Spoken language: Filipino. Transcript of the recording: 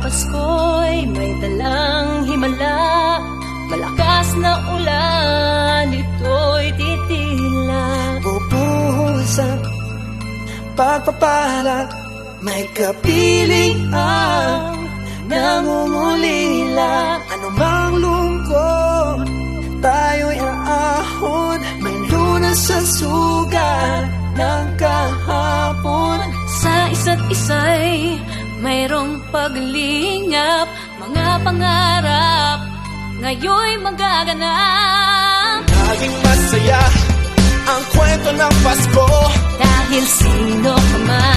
Pasko'y may dalang himala, malakas na ulan, ito'y titila. Bubuhos ang pagpapala, may kapiling ang nangungulila. Anumang lungkot, tayo'y aahon, may lunas sa sugat ng kahapon. Sa isa't isa'y mayroong paglingap, mga pangarap ngayon'y magaganap. Laging masaya ang kwento ng Pasko, Dahil sino ka man